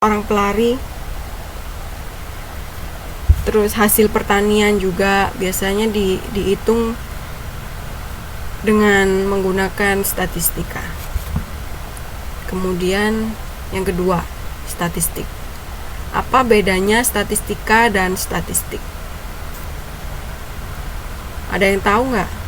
orang pelari. Terus hasil pertanian juga biasanya dihitung dengan menggunakan statistika. Kemudian yang kedua, statistik. Apa bedanya statistika dan statistik? Ada yang tahu nggak?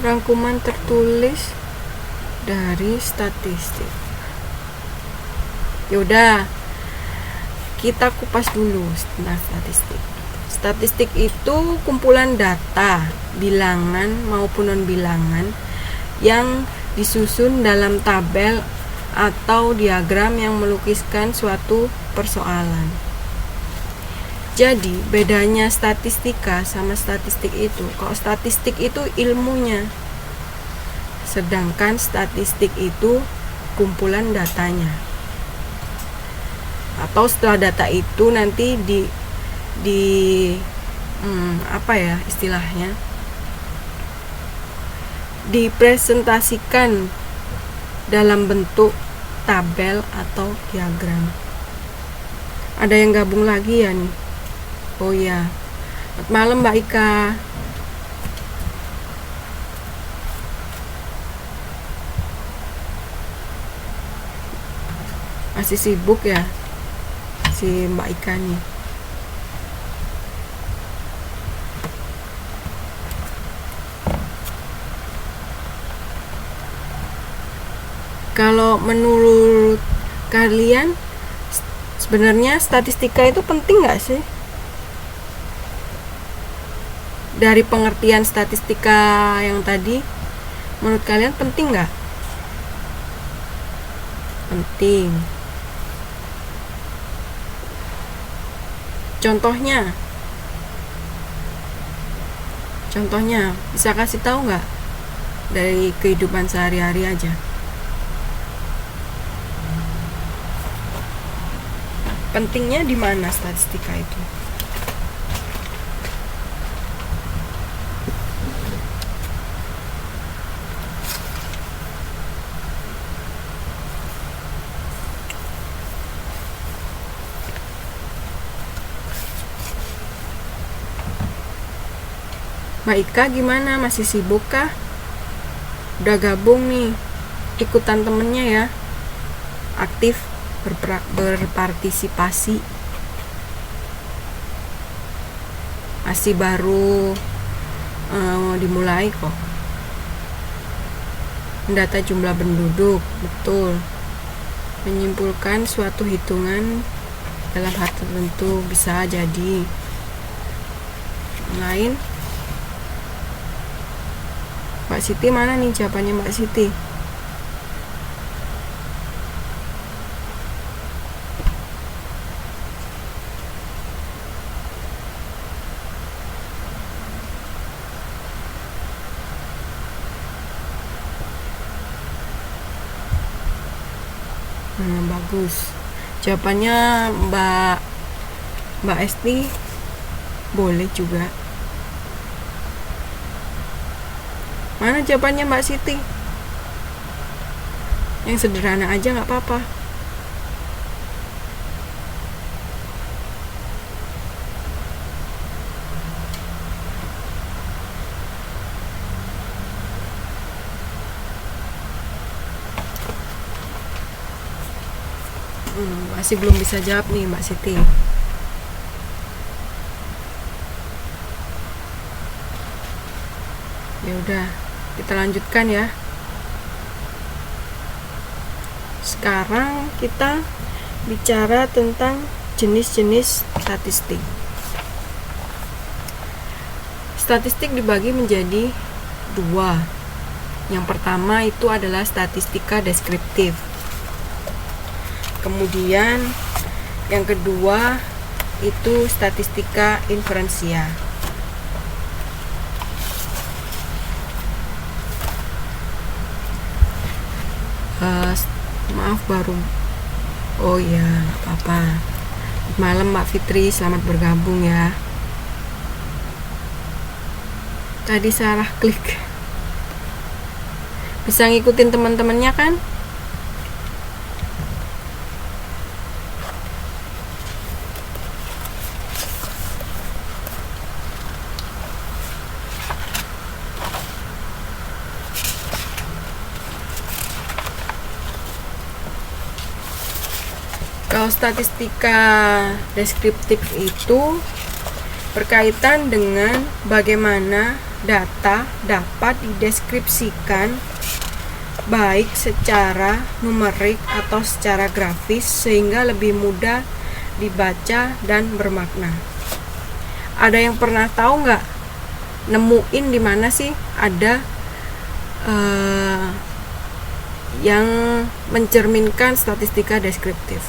Rangkuman tertulis dari statistik. Yaudah, kita kupas dulu tentang statistik. Statistik itu kumpulan data, bilangan maupun non-bilangan yang disusun dalam tabel atau diagram yang melukiskan suatu persoalan. Jadi bedanya statistika sama statistik itu, kalau statistik itu ilmunya, sedangkan statistik itu kumpulan datanya. Atau setelah data itu nanti istilahnya dipresentasikan dalam bentuk tabel atau diagram. Ada yang gabung lagi ya nih? Oh ya, selamat malam Mbak Ika. Masih sibuk ya si Mbak Ika nih. Kalau menurut kalian sebenarnya statistika itu penting nggak sih? Dari pengertian statistika yang tadi, menurut kalian penting nggak? Penting. Contohnya bisa kasih tahu nggak dari kehidupan sehari-hari aja? Pentingnya di mana statistika itu? Mbak Ika gimana? Masih sibuk kah? Udah gabung nih, ikutan temennya ya, aktif berpartisipasi. Masih baru dimulai kok. Mendata jumlah penduduk, betul. Menyimpulkan suatu hitungan dalam hal tertentu, bisa jadi. Lain, Mbak Siti mana nih jawabannya Mbak Siti? Bagus. Jawabannya Mbak Esti boleh juga. Mana jawabannya Mbak Siti? Yang sederhana aja nggak apa-apa. Masih belum bisa jawab nih Mbak Siti. Ya udah, kita lanjutkan ya. Sekarang kita bicara tentang jenis-jenis statistik. Statistik dibagi menjadi dua. Yang pertama itu adalah statistika deskriptif. Kemudian yang kedua itu statistika inferensia. Maaf baru. Oh ya, nggak apa-apa. Malam Mbak Fitri, selamat bergabung ya. Tadi salah klik. Bisa ngikutin teman-temannya kan? Kalau statistika deskriptif itu berkaitan dengan bagaimana data dapat dideskripsikan baik secara numerik atau secara grafis sehingga lebih mudah dibaca dan bermakna. Ada yang pernah tahu nggak nemuin di mana sih ada yang mencerminkan statistika deskriptif?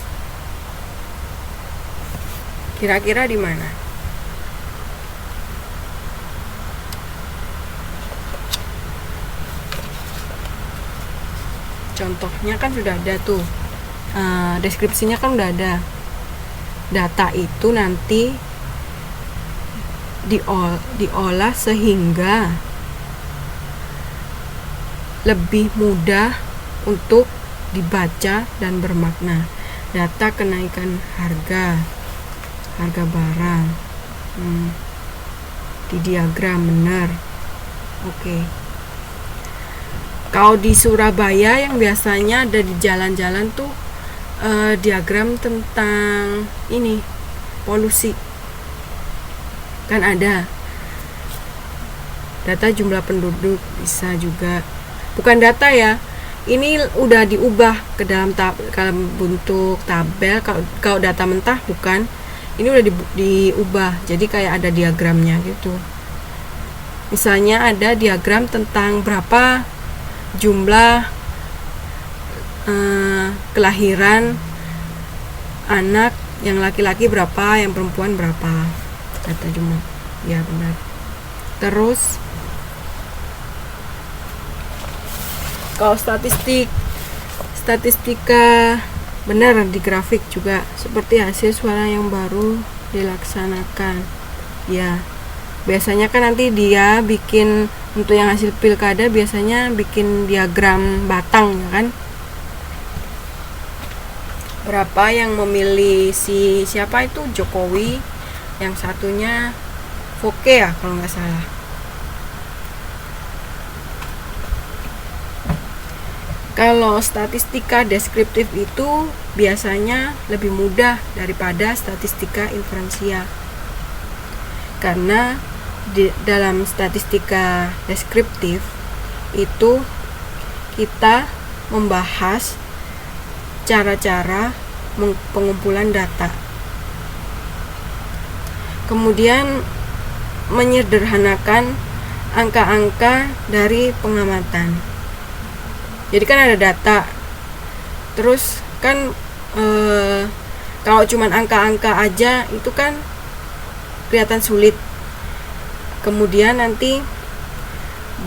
Kira-kira di mana? Contohnya kan sudah ada tuh, deskripsinya kan udah ada. Data itu nanti diolah sehingga lebih mudah untuk dibaca dan bermakna. Data kenaikan harga barang di diagram, benar. Oke. Kalau di Surabaya yang biasanya ada di jalan-jalan tuh diagram tentang ini, polusi kan ada. Data jumlah penduduk bisa juga, bukan data ya, ini udah diubah ke dalam bentuk tabel. Kalau data mentah bukan, ini udah diubah jadi kayak ada diagramnya gitu. Misalnya ada diagram tentang berapa jumlah kelahiran anak, yang laki-laki berapa, yang perempuan berapa, data jumlah, ya benar. Terus kalau statistika benar di grafik juga, seperti hasil suara yang baru dilaksanakan. Ya, biasanya kan nanti dia bikin untuk yang hasil pilkada, biasanya bikin diagram batang ya kan. Berapa yang memilih siapa itu, Jokowi, yang satunya Foke ya kalau nggak salah. Kalau statistika deskriptif itu biasanya lebih mudah daripada statistika inferensia. Karena dalam statistika deskriptif itu kita membahas cara-cara pengumpulan data. Kemudian menyederhanakan angka-angka dari pengamatan. Jadi kan ada data, terus kan kalau cuman angka-angka aja itu kan kelihatan sulit. Kemudian nanti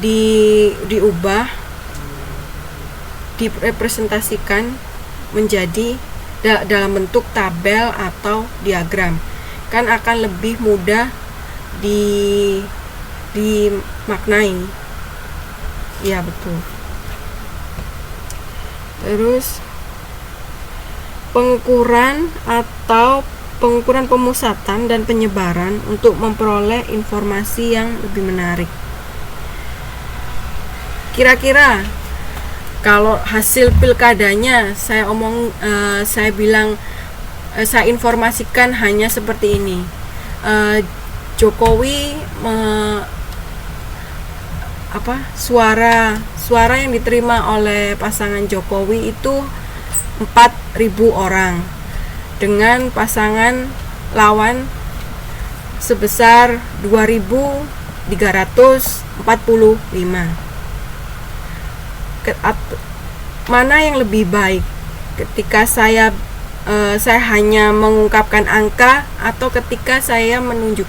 diubah, direpresentasikan menjadi dalam bentuk tabel atau diagram, kan akan lebih mudah dimaknai. Ya betul. Terus pengukuran pemusatan dan penyebaran untuk memperoleh informasi yang lebih menarik. Kira-kira kalau hasil pilkadanya saya informasikan hanya seperti ini. Jokowi suara yang diterima oleh pasangan Jokowi itu 4.000 orang, dengan pasangan lawan sebesar 2.345. Mana yang lebih baik? Ketika saya saya hanya mengungkapkan angka atau ketika saya menunjukkan